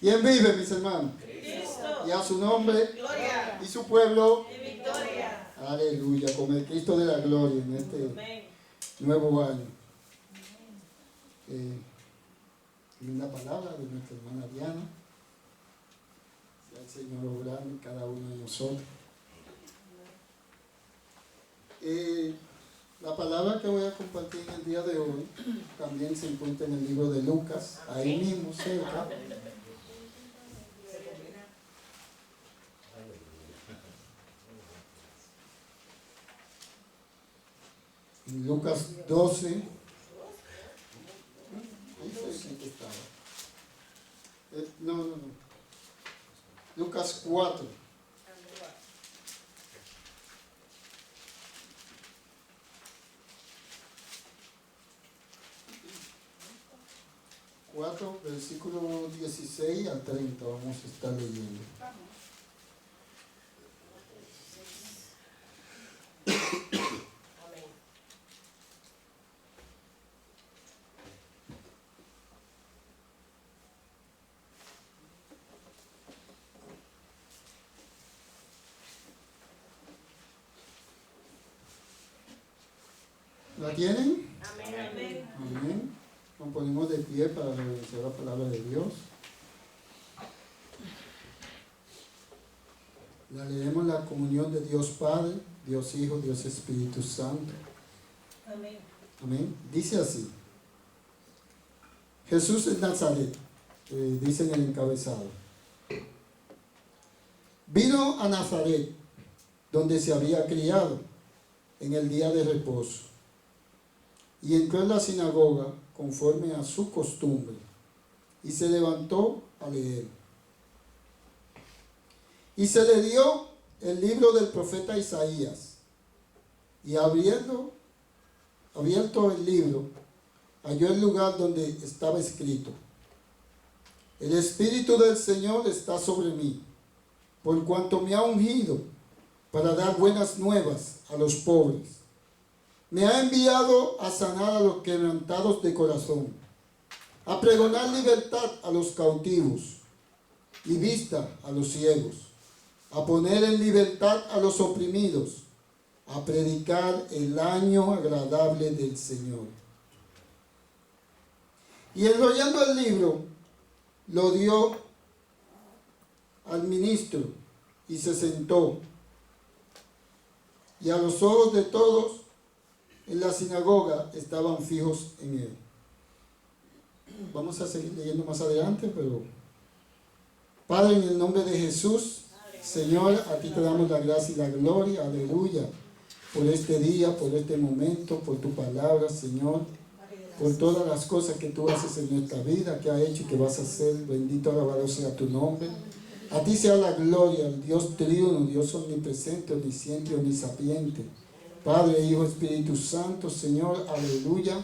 ¿Quién vive, mis hermanos? Cristo. Y a su nombre. Gloria. Y su pueblo. Y victoria. Aleluya. Con el Cristo de la gloria en este Amén. nuevo año. Linda palabra de nuestra hermana Diana. Sea el Señor obrando en cada uno de nosotros. La palabra que voy a compartir en el día de hoy también se encuentra en el libro de Lucas, ahí mismo cerca. En Lucas 12. Ahí fue que estaba. No. Lucas 4. Versículo 16 al 30 vamos a estar leyendo. ¿La tienen? Amén. Amén. Nos ponemos de pie para reverenciar la palabra de Dios. La leemos la comunión de Dios Padre, Dios Hijo, Dios Espíritu Santo. Amén. Amén. Dice así. Jesús es Nazaret, dice en el encabezado. Vino a Nazaret, donde se había criado, en el día de reposo, y entró en la sinagoga conforme a su costumbre, y se levantó a leer. Y se le dio el libro del profeta Isaías, y abierto el libro, halló el lugar donde estaba escrito: El Espíritu del Señor está sobre mí, por cuanto me ha ungido para dar buenas nuevas a los pobres. Me ha enviado a sanar a los quebrantados de corazón, a pregonar libertad a los cautivos y vista a los ciegos, a poner en libertad a los oprimidos, a predicar el año agradable del Señor. Y enrollando el libro, lo dio al ministro y se sentó. Y a los ojos de todos en la sinagoga estaban fijos en él. Vamos a seguir leyendo más adelante, pero Padre, en el nombre de Jesús, Señor, a ti te damos la gracia y la gloria, aleluya, por este día, por este momento, por tu palabra, Señor, por todas las cosas que tú haces en nuestra vida, que has hecho y que vas a hacer. Bendito, alabado sea tu nombre. A ti sea la gloria, el Dios triuno, Dios omnipresente, omnisciente y omnisapiente. Padre, Hijo, Espíritu Santo, Señor, aleluya.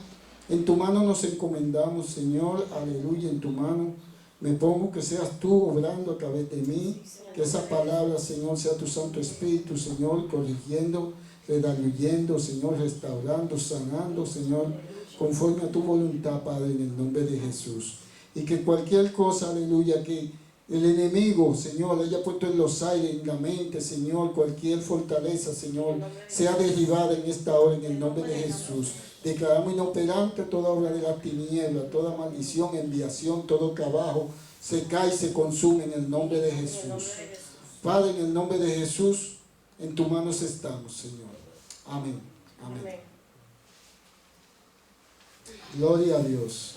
En tu mano nos encomendamos, Señor, aleluya, en tu mano me pongo, que seas tú obrando a través de mí, que esa palabra, Señor, sea tu Santo Espíritu, Señor, corrigiendo, redaluyendo, Señor, restaurando, sanando, Señor, conforme a tu voluntad, Padre, en el nombre de Jesús. Y que cualquier cosa, aleluya, que el enemigo, Señor, haya puesto en los aires, en la mente, Señor, cualquier fortaleza, Señor, sea derribada en esta hora, en el nombre de Jesús. Declaramos inoperante toda obra de la tiniebla, toda maldición, enviación, todo trabajo, se cae y se consume en el nombre de Jesús. Padre, en el nombre de Jesús, en tus manos estamos, Señor. Amén. Amén. Gloria a Dios.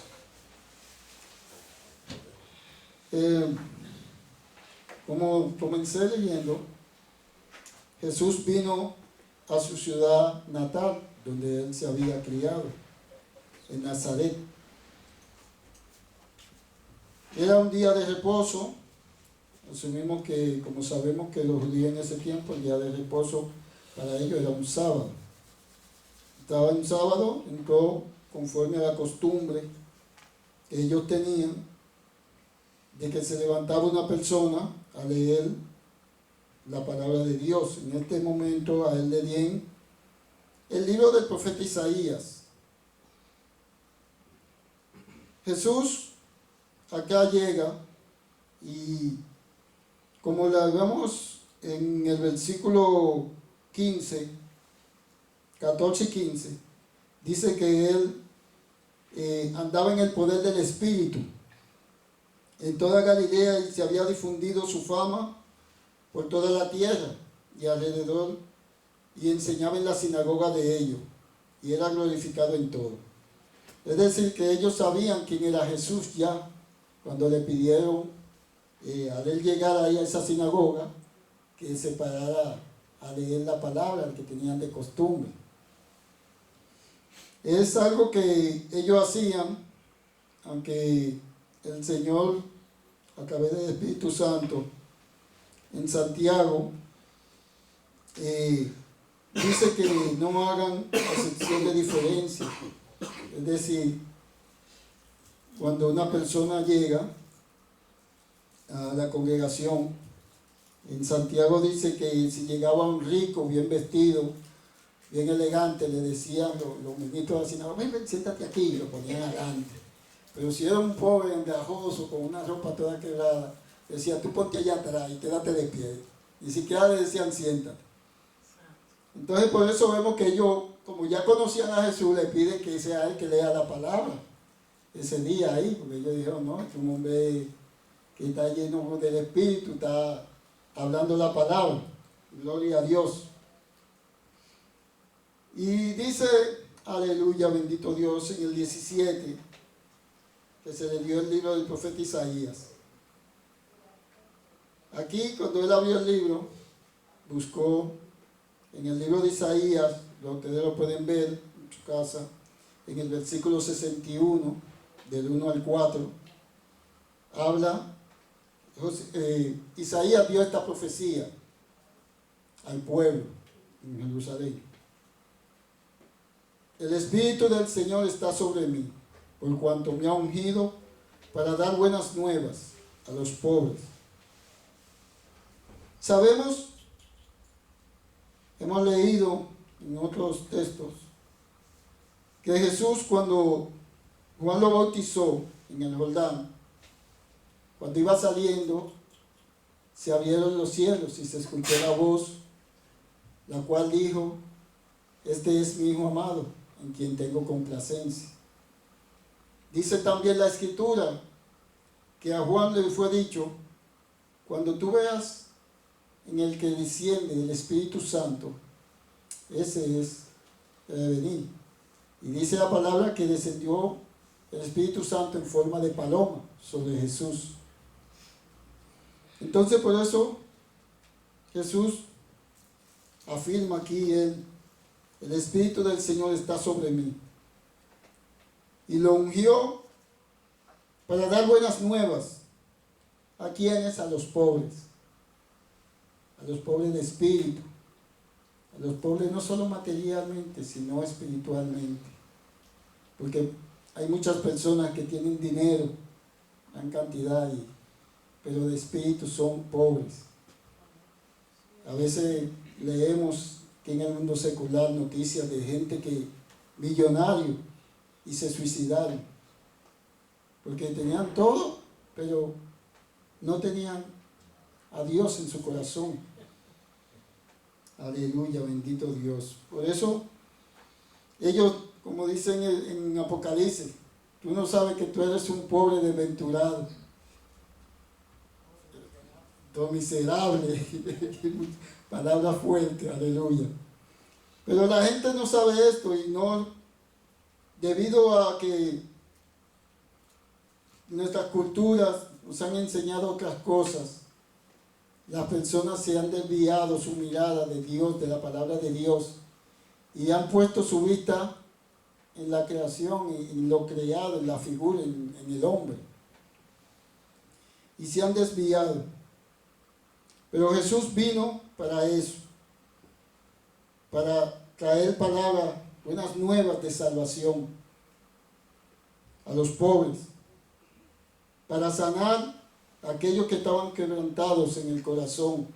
Como comencé leyendo, Jesús vino a su ciudad natal, donde él se había criado, en Nazaret. Era un día de reposo. Asumimos que, como sabemos que los judíos en ese tiempo, el día de reposo para ellos era un sábado. Estaba un sábado, entró conforme a la costumbre que ellos tenían, de que se levantaba una persona a leer la palabra de Dios. En este momento a él le dieron el libro del profeta Isaías. Jesús acá llega Y como la vemos en el versículo 15, 14 y 15, dice que él andaba en el poder del Espíritu en toda Galilea y se había difundido su fama por toda la tierra y alrededor, y enseñaba en la sinagoga de ellos, y era glorificado en todo. Es decir, que ellos sabían quién era Jesús ya, cuando le pidieron al él llegar ahí a esa sinagoga, que se parara a leer la palabra que tenían de costumbre. Es algo que ellos hacían, aunque el Señor, a través del Espíritu Santo, en Santiago, dice que no hagan acepción de diferencia. Es decir, cuando una persona llega a la congregación, en Santiago dice que si llegaba un rico, bien vestido, bien elegante, le decían los ministros de la sinagoga: ven, siéntate aquí, y lo ponían adelante. Pero si era un pobre andrajoso con una ropa toda quebrada, decía: tú ponte allá atrás y quédate de pie. Ni siquiera le decían: siéntate. Entonces por eso vemos que ellos, como ya conocían a Jesús, le piden que sea él que lea la palabra ese día ahí, porque ellos dijeron: no, es un hombre que está lleno del Espíritu, está hablando la palabra. Gloria a Dios. Y dice, aleluya, bendito Dios, en el 17, que se le dio el libro del profeta Isaías. Aquí, cuando él abrió el libro, buscó en el libro de Isaías, ustedes lo pueden ver en su casa, en el versículo 61, del 1 al 4, habla, Isaías dio esta profecía al pueblo en Jerusalén. El Espíritu del Señor está sobre mí, por cuanto me ha ungido para dar buenas nuevas a los pobres. Sabemos, hemos leído en otros textos, que Jesús, cuando Juan lo bautizó en el Jordán, cuando iba saliendo, se abrieron los cielos y se escuchó la voz, la cual dijo: este es mi Hijo amado, en quien tengo complacencia. Dice también la Escritura que a Juan le fue dicho: cuando tú veas en el que desciende el Espíritu Santo, ese es el de venir. Y dice la palabra que descendió el Espíritu Santo en forma de paloma sobre Jesús. Entonces por eso Jesús afirma aquí: el Espíritu del Señor está sobre mí. Y lo ungió para dar buenas nuevas. ¿A quiénes? A los pobres. A los pobres de espíritu. A los pobres no solo materialmente, sino espiritualmente. Porque hay muchas personas que tienen dinero, gran cantidad, pero de espíritu son pobres. A veces leemos que en el mundo secular noticias de gente que millonario y se suicidaron porque tenían todo, pero no tenían a Dios en su corazón. Aleluya, bendito Dios. Por eso ellos, como dicen en Apocalipsis, tú no sabes que tú eres un pobre desventurado, todo miserable. Palabra fuerte, aleluya. Pero la gente no sabe esto, y no, debido a que nuestras culturas nos han enseñado otras cosas, las personas se han desviado su mirada de Dios, de la palabra de Dios, y han puesto su vista en la creación, en lo creado, en la figura, en el hombre, y se han desviado. Pero Jesús vino para eso, para traer palabras, buenas nuevas de salvación a los pobres, para sanar a aquellos que estaban quebrantados en el corazón.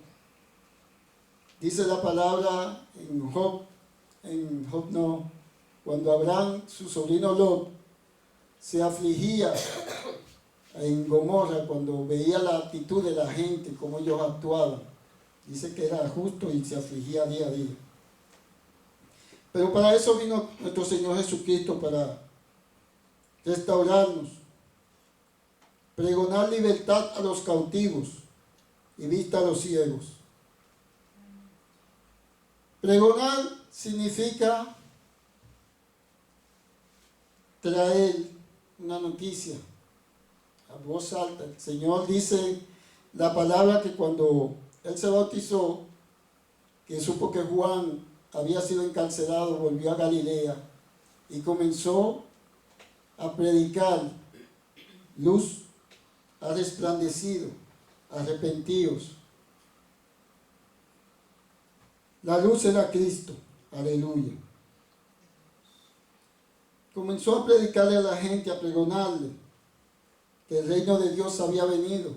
Dice la palabra en Job no, cuando Abraham, su sobrino Lot, se afligía en Gomorra, cuando veía la actitud de la gente, cómo ellos actuaban. Dice que era justo y se afligía día a día. Pero para eso vino nuestro Señor Jesucristo, para restaurarnos, pregonar libertad a los cautivos y vista a los ciegos. Pregonar significa traer una noticia a voz alta. El Señor dice la palabra que cuando Él se bautizó, que supo que Juan había sido encarcelado, volvió a Galilea y comenzó a predicar: luz ha resplandecido, arrepentíos. La luz era Cristo, aleluya. Comenzó a predicarle a la gente, a pregonarle que el reino de Dios había venido.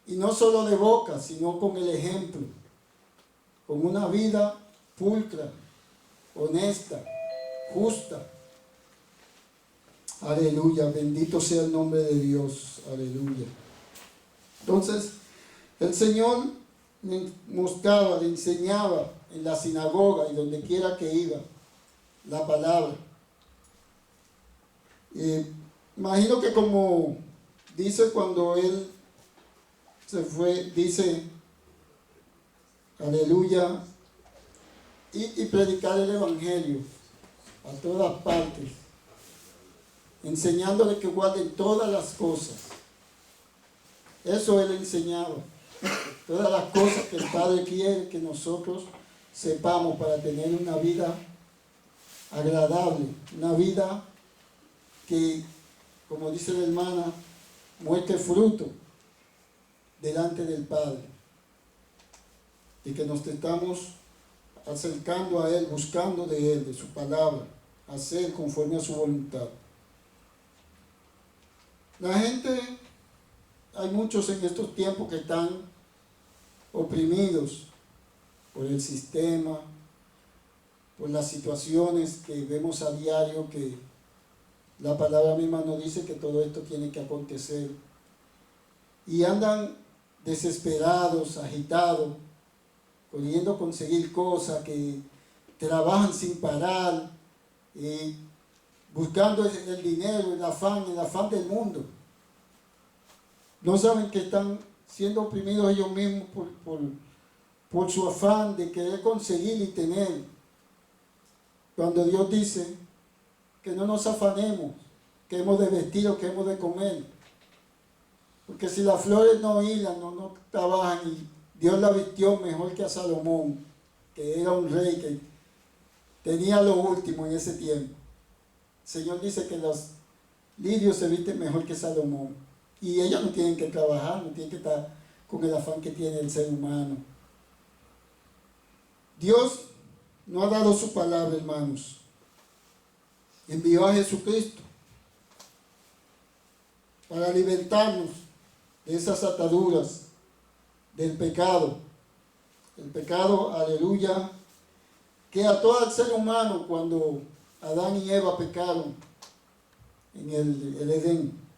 Y no solo de boca, sino con el ejemplo, con una vida pulcra, honesta, justa. Aleluya, bendito sea el nombre de Dios, aleluya. Entonces, el Señor le mostraba, le enseñaba en la sinagoga y donde quiera que iba la palabra. Imagino que como dice cuando Él se fue, dice, aleluya, y predicar el Evangelio a todas partes, enseñándole que guarden todas las cosas. Eso Él enseñaba, todas las cosas que el Padre quiere que nosotros sepamos para tener una vida agradable, una vida que, como dice la hermana, muestre fruto delante del Padre, y que nos estamos acercando a Él, buscando de Él, de su palabra, hacer conforme a su voluntad. La gente, hay muchos en estos tiempos que están oprimidos por el sistema, por las situaciones que vemos a diario, que la palabra misma nos dice que todo esto tiene que acontecer. Y andan desesperados, agitados, queriendo conseguir cosas, que trabajan sin parar, buscando el dinero, el afán del mundo. No saben que están siendo oprimidos ellos mismos por su afán de querer conseguir y tener. Cuando Dios dice que no nos afanemos, que hemos de vestir o que hemos de comer. Porque si las flores no hilan, no trabajan, y Dios la vistió mejor que a Salomón, que era un rey que tenía lo último en ese tiempo. El Señor dice que los lirios se visten mejor que Salomón. Y ellos no tienen que trabajar, no tienen que estar con el afán que tiene el ser humano. Dios no ha dado su palabra, hermanos. Envió a Jesucristo para libertarnos de esas ataduras del pecado. El pecado, aleluya, que ató al ser humano cuando Adán y Eva pecaron en el Edén.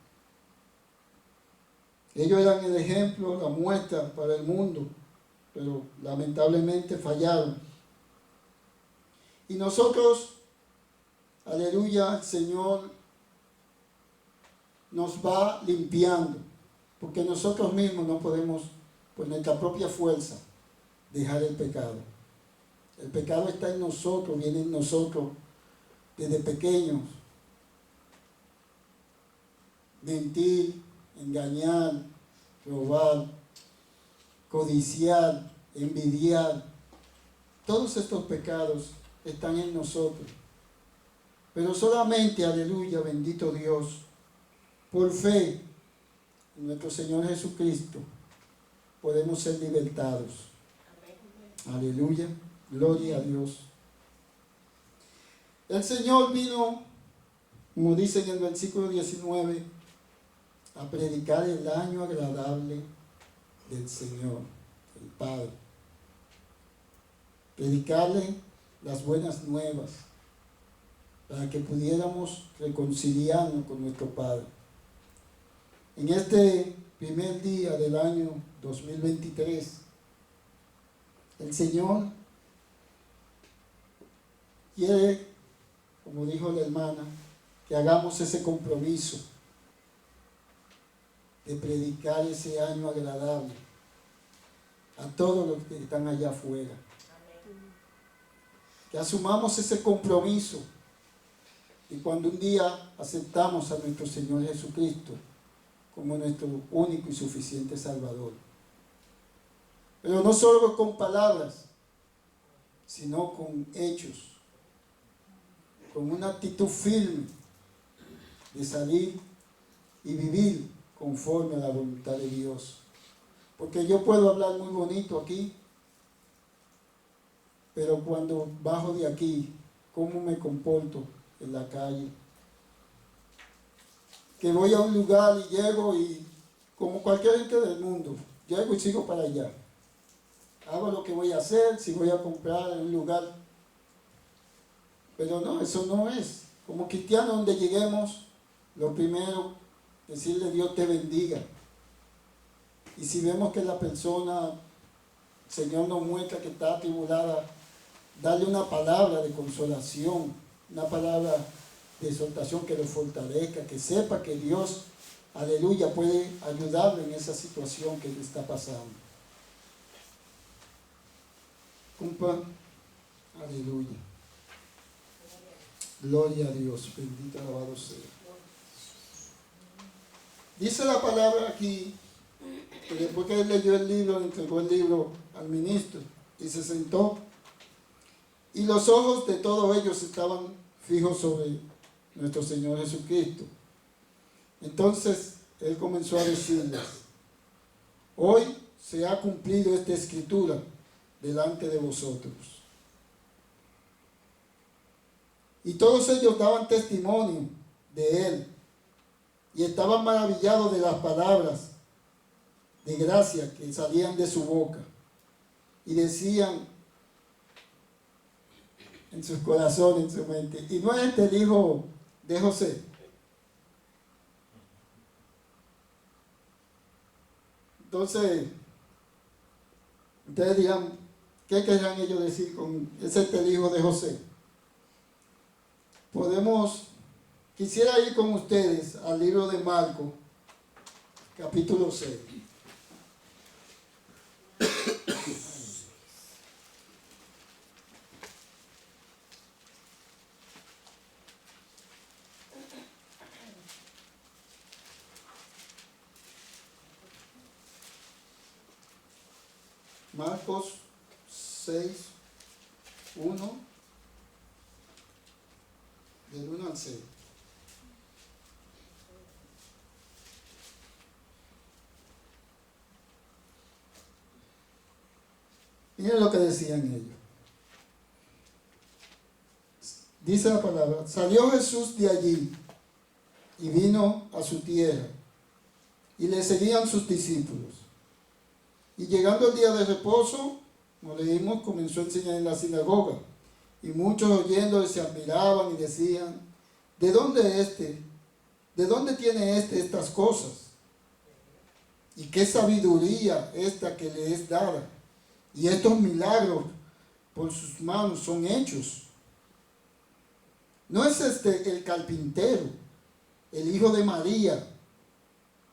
Ellos eran el ejemplo, la muestra para el mundo, pero lamentablemente fallaron. Y nosotros, aleluya, el Señor nos va limpiando, porque nosotros mismos no podemos, por nuestra propia fuerza, dejar el pecado. El pecado está en nosotros, viene en nosotros desde pequeños. Mentir, engañar, robar, codiciar, envidiar. Todos estos pecados están en nosotros. Pero solamente, aleluya, bendito Dios, por fe en nuestro Señor Jesucristo, podemos ser libertados. Aleluya, gloria a Dios. El Señor vino, como dice en el versículo 19, a predicar el año agradable del Señor, el Padre. Predicarle las buenas nuevas, para que pudiéramos reconciliarnos con nuestro Padre. En este primer día del año 2023, el Señor quiere, como dijo la hermana, que hagamos ese compromiso de predicar ese año agradable a todos los que están allá afuera. Que asumamos ese compromiso y cuando un día aceptamos a nuestro Señor Jesucristo como nuestro único y suficiente Salvador. Pero no solo con palabras, sino con hechos, con una actitud firme de salir y vivir conforme a la voluntad de Dios. Porque yo puedo hablar muy bonito aquí, pero cuando bajo de aquí, ¿cómo me comporto en la calle? Que voy a un lugar y llego y, como cualquier gente del mundo, llego y sigo para allá. Hago lo que voy a hacer, si voy a comprar en un lugar. Pero no, eso no es. Como cristianos, donde lleguemos, lo primero, decirle Dios te bendiga. Y si vemos que la persona, el Señor nos muestra que está atribulada, darle una palabra de consolación, una palabra de exhortación que lo fortalezca, que sepa que Dios, aleluya, puede ayudarlo en esa situación que le está pasando. Compa, aleluya. Gloria a Dios, bendito alabado sea. Dice la palabra aquí, que después que él leyó el libro, le entregó el libro al ministro y se sentó. Y los ojos de todos ellos estaban fijos sobre nuestro Señor Jesucristo. Entonces él comenzó a decirles: hoy se ha cumplido esta escritura delante de vosotros. Y todos ellos daban testimonio de él y estaban maravillados de las palabras de gracia que salían de su boca, y decían en sus corazones, en su mente: ¿y no es este el hijo de José? Entonces, ustedes dirán, ¿qué querrán ellos decir con ¿es este el hijo de José? Quisiera ir con ustedes al libro de Marcos, capítulo 6. Marcos 6, 1, del 1 al 6. Miren lo que decían ellos. Dice la palabra: salió Jesús de allí y vino a su tierra, y le seguían sus discípulos. Y llegando el día de reposo, como leímos, comenzó a enseñar en la sinagoga. Y muchos oyéndole se admiraban y decían: ¿de dónde tiene estas cosas? ¿Y qué sabiduría esta que le es dada? Y estos milagros por sus manos son hechos. ¿No es este el carpintero, el hijo de María,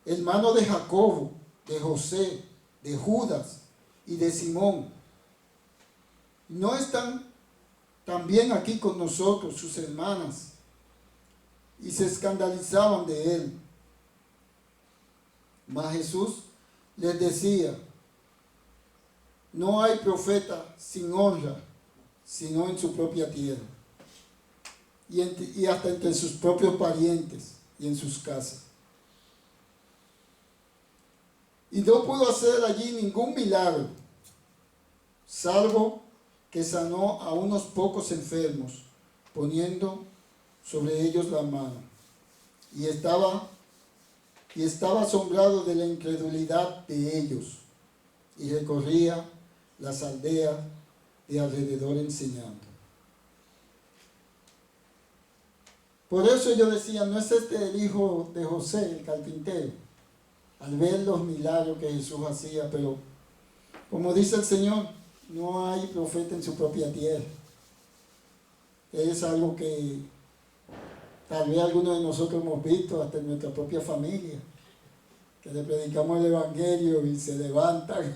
hermano de Jacobo, de José, de Judas y de Simón? ¿No están también aquí con nosotros sus hermanas? Y se escandalizaban de él. Mas Jesús les decía: no hay profeta sin honra, sino en su propia tierra, y hasta entre sus propios parientes y en sus casas. Y no pudo hacer allí ningún milagro, salvo que sanó a unos pocos enfermos, poniendo sobre ellos la mano. Y estaba asombrado de la incredulidad de ellos, y recorría las aldeas de alrededor enseñando. Por eso ellos decían: ¿no es este el hijo de José, el carpintero? al ver los milagros que Jesús hacía, pero como dice el Señor, no hay profeta en su propia tierra. Es algo que tal vez algunos de nosotros hemos visto hasta en nuestra propia familia, que le predicamos el Evangelio y se levantan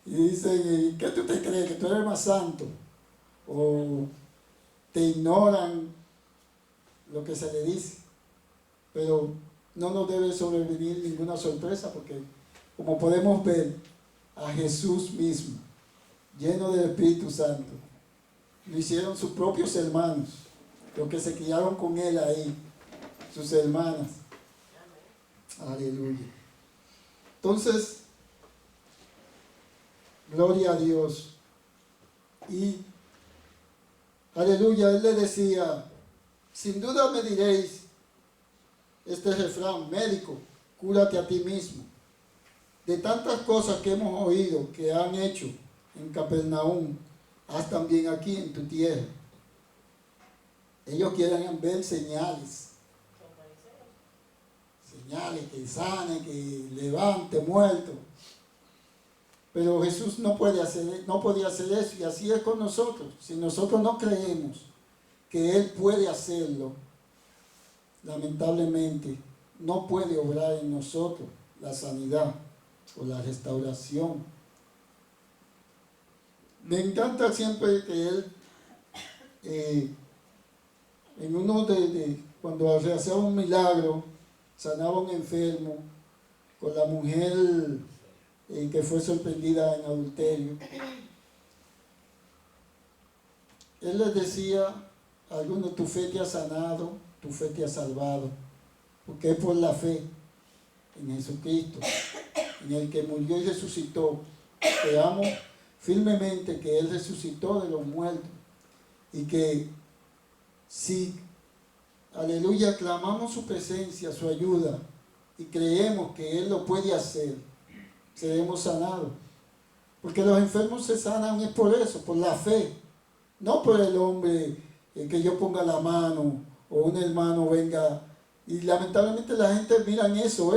y dicen, ¿qué tú te crees? ¿Que tú eres más santo? O te ignoran lo que se le dice. Pero no nos debe sobrevenir ninguna sorpresa, porque como podemos ver a Jesús mismo, lleno del Espíritu Santo, lo hicieron sus propios hermanos, los que se criaron con él ahí, sus hermanas. Aleluya. Entonces, gloria a Dios. Y, aleluya, él le decía, sin duda me diréis este refrán, médico, cúrate a ti mismo. De tantas cosas que hemos oído que han hecho en Capernaum, haz también aquí en tu tierra. Ellos quieren ver señales. Señales que sane, que levante muerto. Pero Jesús no podía hacer eso, y así es con nosotros. Si nosotros no creemos que Él puede hacerlo, lamentablemente no puede obrar en nosotros la sanidad o la restauración. Me encanta siempre que Él, en uno cuando hacía un milagro, sanaba a un enfermo, con la mujer que fue sorprendida en adulterio, Él les decía a algunos, tu fe te ha sanado, tu fe te ha salvado, porque es por la fe en Jesucristo, en el que murió y resucitó. Creamos firmemente que Él resucitó de los muertos, y que si, aleluya, clamamos su presencia, su ayuda, y creemos que Él lo puede hacer, seremos sanados. Porque los enfermos se sanan es por eso, por la fe, no por el hombre que yo ponga la mano o un hermano venga. Y lamentablemente la gente miran eso,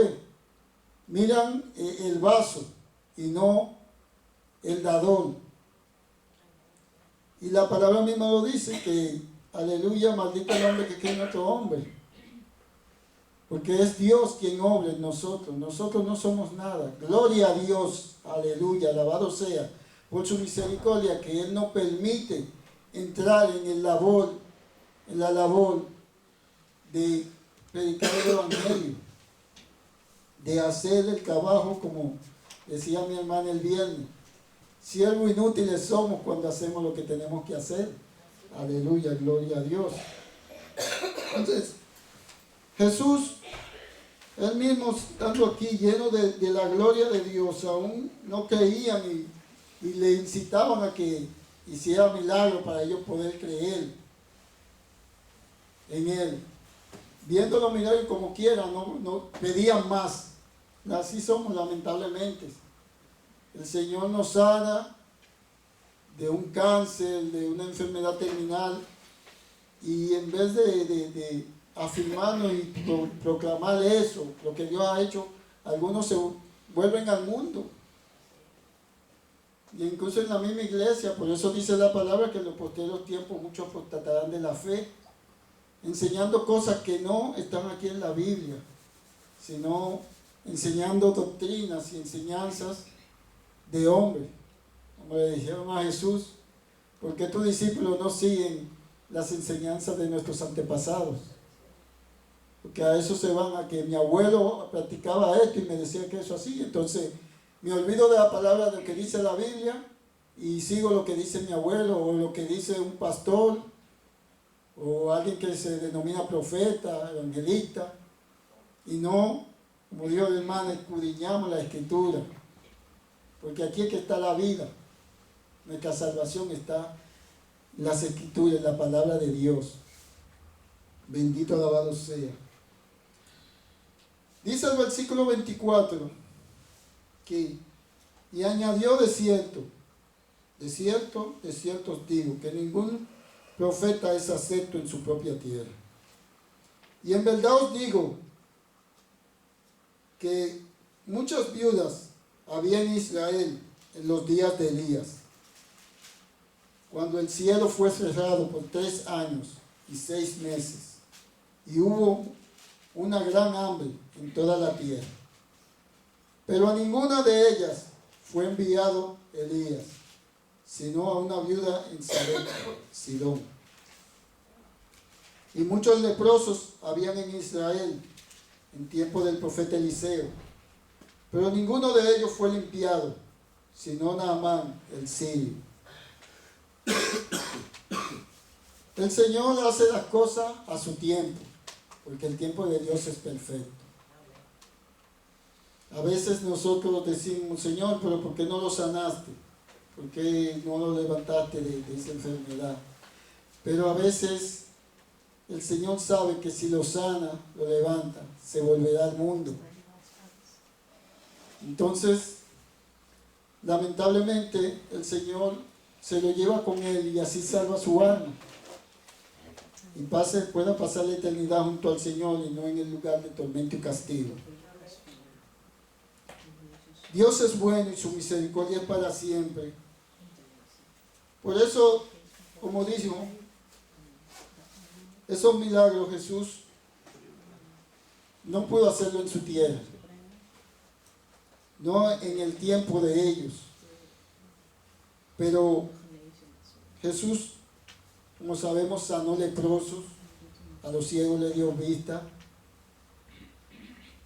miran el vaso y no el dador. Y la palabra misma lo dice, que aleluya, maldito el hombre que cree en otro hombre. Porque es Dios quien obra en nosotros. Nosotros no somos nada. Gloria a Dios, aleluya, alabado sea por su misericordia, que Él nos permite entrar en la labor de predicar el Evangelio, de hacer el trabajo, como decía mi hermana el viernes. Siervos inútiles somos cuando hacemos lo que tenemos que hacer. Aleluya, gloria a Dios. Entonces, Jesús, Él mismo estando aquí lleno de la gloria de Dios, aún no creían y le incitaban a que hiciera milagros para ellos poder creer en Él. Viéndolo milagros como quiera, no pedían más. Así somos, lamentablemente. El Señor nos sana de un cáncer, de una enfermedad terminal, y en vez de afirmarnos y proclamar eso, lo que Dios ha hecho, algunos se vuelven al mundo. Y incluso en la misma iglesia, por eso dice la palabra que en los posteriores tiempos muchos apostatarán de la fe, enseñando cosas que no están aquí en la Biblia, sino enseñando doctrinas y enseñanzas de hombres. Como le dijeron a Jesús, ¿por qué tus discípulos no siguen las enseñanzas de nuestros antepasados? Porque a eso se van, a que mi abuelo practicaba esto y me decía que eso así. Entonces me olvido de la palabra de lo que dice la Biblia y sigo lo que dice mi abuelo, o lo que dice un pastor, o alguien que se denomina profeta, evangelista, y no, como dijo el hermano, escudriñamos la Escritura, porque aquí es que está la vida. Nuestra salvación está en las Escrituras, en la palabra de Dios. Bendito, alabado sea. Dice el versículo 24 que, y añadió de cierto os digo, que ningún profeta es acepto en su propia tierra. Y en verdad os digo que Muchas viudas había en Israel en los días de Elías, cuando el cielo fue cerrado por 3 años y 6 meses, y hubo una gran hambre en toda la tierra. Pero a ninguna de ellas fue enviado Elías, sino a una viuda en Sarepta, Sidón. Y muchos leprosos habían en Israel en tiempo del profeta Eliseo, pero ninguno de ellos fue limpiado, sino Naamán el sirio. El Señor hace las cosas a su tiempo, porque el tiempo de Dios es perfecto. A veces nosotros decimos, Señor, pero ¿por qué no lo sanaste? ¿Por qué no lo levantaste de esa enfermedad? Pero a veces el Señor sabe que si lo sana, lo levanta, se volverá al mundo. Entonces, lamentablemente, el Señor se lo lleva con él y así salva su alma. Y pueda pasar la eternidad junto al Señor y no en el lugar de tormento y castigo. Dios es bueno y su misericordia es para siempre. Por eso, como dijo, esos milagros Jesús no pudo hacerlo en su tierra, no en el tiempo de ellos. Pero Jesús, como sabemos, sanó leprosos, a los ciegos le dio vista,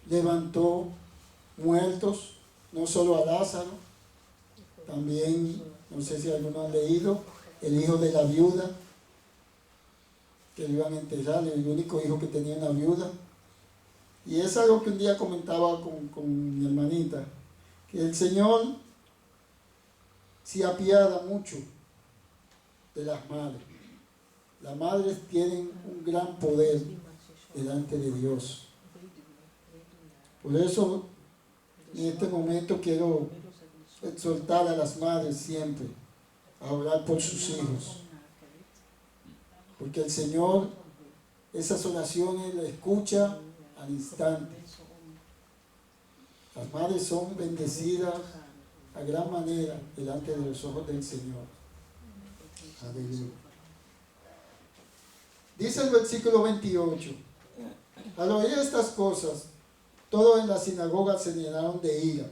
levantó muertos, no solo a Lázaro, también, no sé si algunos han leído, el hijo de la viuda, que lo iban a enterrar, el único hijo que tenía una viuda. Y es algo que un día comentaba con mi hermanita, que el Señor se apiada mucho de las madres. Las madres tienen un gran poder delante de Dios. Por eso, en este momento quiero exhortar a las madres siempre a orar por sus hijos. Porque el Señor esas oraciones las escucha al instante. Las madres son bendecidas a gran manera delante de los ojos del Señor. Aleluya. Dice el versículo 28. Al oír estas cosas, todos en la sinagoga se llenaron de ira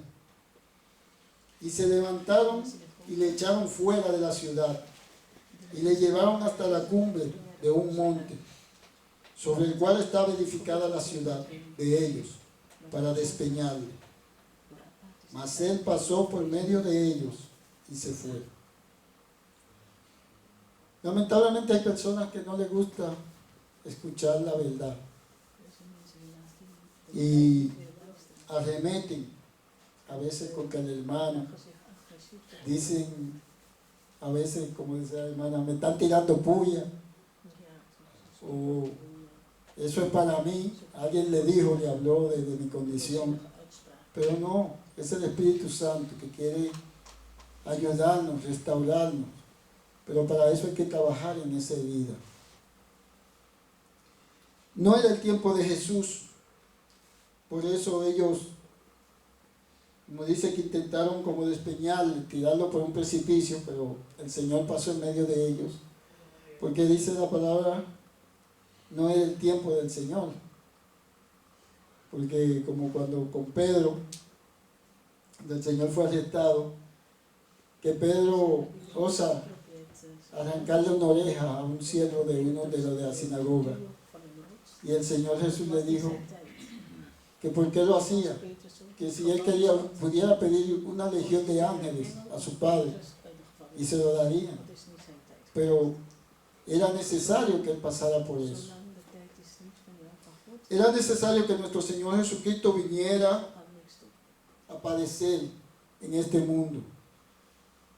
y se levantaron y le echaron fuera de la ciudad y le llevaron hasta la cumbre de un monte sobre el cual estaba edificada la ciudad de ellos para despeñarle. Mas él pasó por medio de ellos y se fue. Lamentablemente hay personas que no les gusta escuchar la verdad y arremeten a veces contra el hermano. Dicen a veces, como dice la hermana, me están tirando puya, o eso es para mí. Alguien le dijo, le habló de mi condición, pero no, es el Espíritu Santo que quiere ayudarnos, restaurarnos, pero para eso hay que trabajar en esa herida. No era el tiempo de Jesús, por eso ellos, como dice, que intentaron como despeñarle, tirarlo por un precipicio, pero el Señor pasó en medio de ellos, porque dice la palabra, no era el tiempo del Señor, porque como cuando con Pedro, el Señor fue arrestado, que Pedro osa arrancarle una oreja a un siervo de uno de los de la sinagoga, y el Señor Jesús le dijo que por qué lo hacía, que si él quería, pudiera pedir una legión de ángeles a su padre y se lo darían, pero era necesario que él pasara por eso. Era necesario que nuestro Señor Jesucristo viniera a padecer en este mundo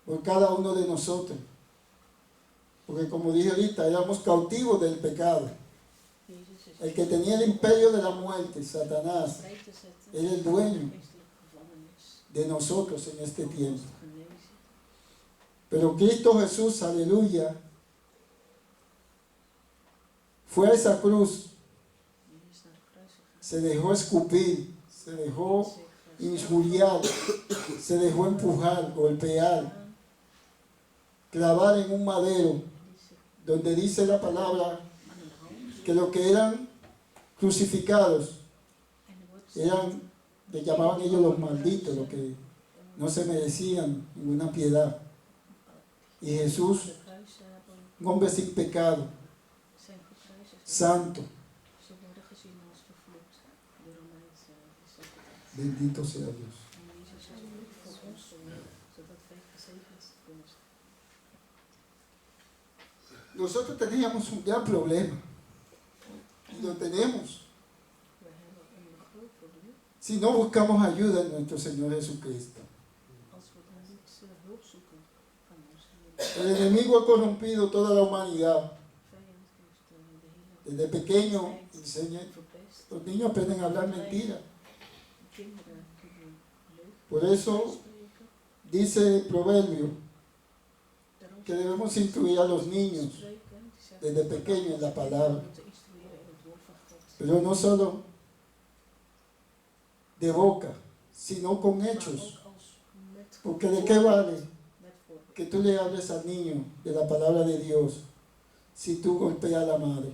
por cada uno de nosotros, porque como dije ahorita, éramos cautivos del pecado. El que tenía el imperio de la muerte, Satanás, era el dueño de nosotros en este tiempo. Pero Cristo Jesús, aleluya, fue a esa cruz, se dejó escupir, se dejó injuriar, se dejó empujar, golpear, clavar en un madero, donde dice la palabra que los que eran crucificados eran, le llamaban ellos los malditos, los que no se merecían ninguna piedad. Y Jesús, un hombre sin pecado, santo, bendito sea Dios. Nosotros teníamos un gran problema, y lo tenemos, si no buscamos ayuda en nuestro Señor Jesucristo. El enemigo ha corrompido toda la humanidad. Desde pequeño enseña, los niños aprenden a hablar mentiras. Por eso dice el proverbio que debemos instruir a los niños desde pequeños en la palabra. Pero no solo de boca, sino con hechos. Porque ¿de qué vale que tú le hables al niño de la palabra de Dios si tú golpeas a la madre?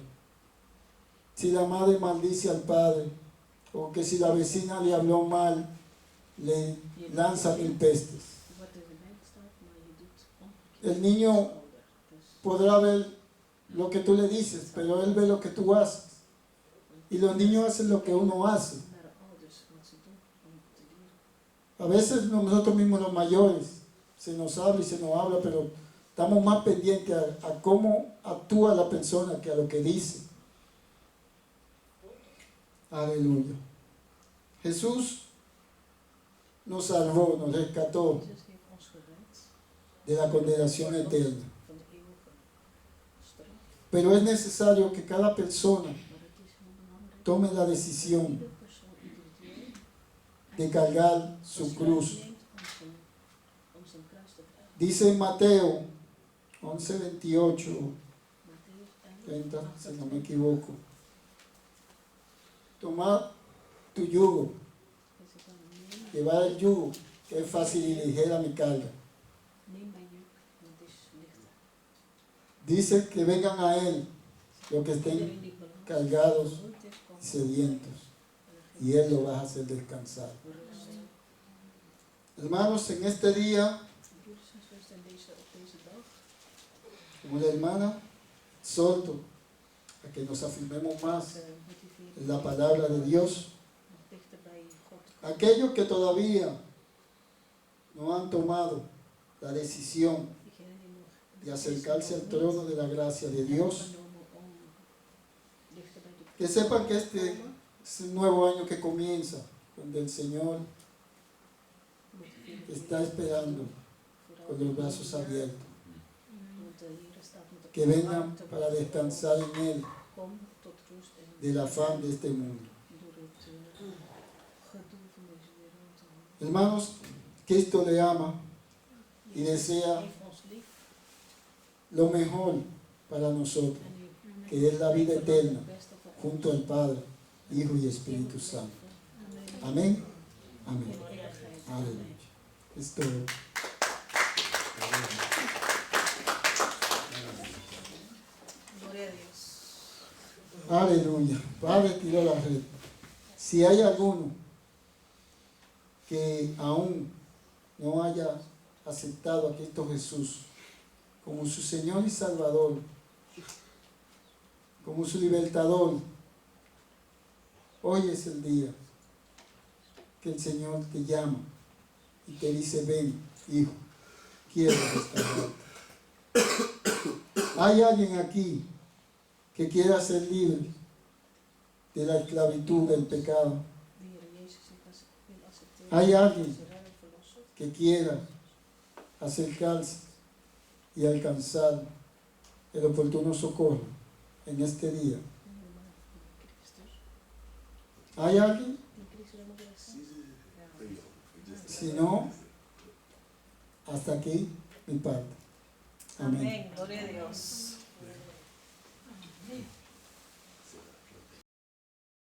Si la madre maldice al padre, o que si la vecina le habló mal, le lanza 1000 pestes. El niño podrá ver lo que tú le dices, pero él ve lo que tú haces. Y los niños hacen lo que uno hace. A veces nosotros mismos los mayores se nos habla y se nos habla, pero estamos más pendientes a cómo actúa la persona que a lo que dice. Aleluya. Jesús nos salvó, nos rescató de la condenación eterna. Pero es necesario que cada persona tome la decisión de cargar su cruz. Dice en Mateo 11:28, 30, si no me equivoco: tomad tu yugo, llevad el yugo, que es fácil y ligera mi carga. Dice que vengan a Él los que estén cargados y sedientos, y Él lo va a hacer descansar. Hermanos, en este día, como la hermana, exhorto a que nos afirmemos más en la palabra de Dios. Aquellos que todavía no han tomado la decisión de acercarse al trono de la gracia de Dios, que sepan que este es un nuevo año que comienza, donde el Señor está esperando con los brazos abiertos. Que vengan para descansar en Él del afán de este mundo. Hermanos, Cristo le ama y desea lo mejor para nosotros, que es la vida eterna junto al Padre, Hijo y Espíritu Santo. Amén. Amén. Aleluya. Es todo. Gloria a Dios. Aleluya. Padre, tiró la red. Si hay alguno que aún no haya aceptado a Cristo Jesús como su Señor y Salvador, como su libertador, hoy es el día que el Señor te llama y te dice: ven, hijo, quiero restaurarte. ¿Hay alguien aquí que quiera ser libre de la esclavitud del pecado? ¿Hay alguien que quiera acercarse y alcanzar el oportuno socorro en este día? ¿Hay alguien? Si no, hasta aquí mi parte. Amén. Amén. Gloria a Dios.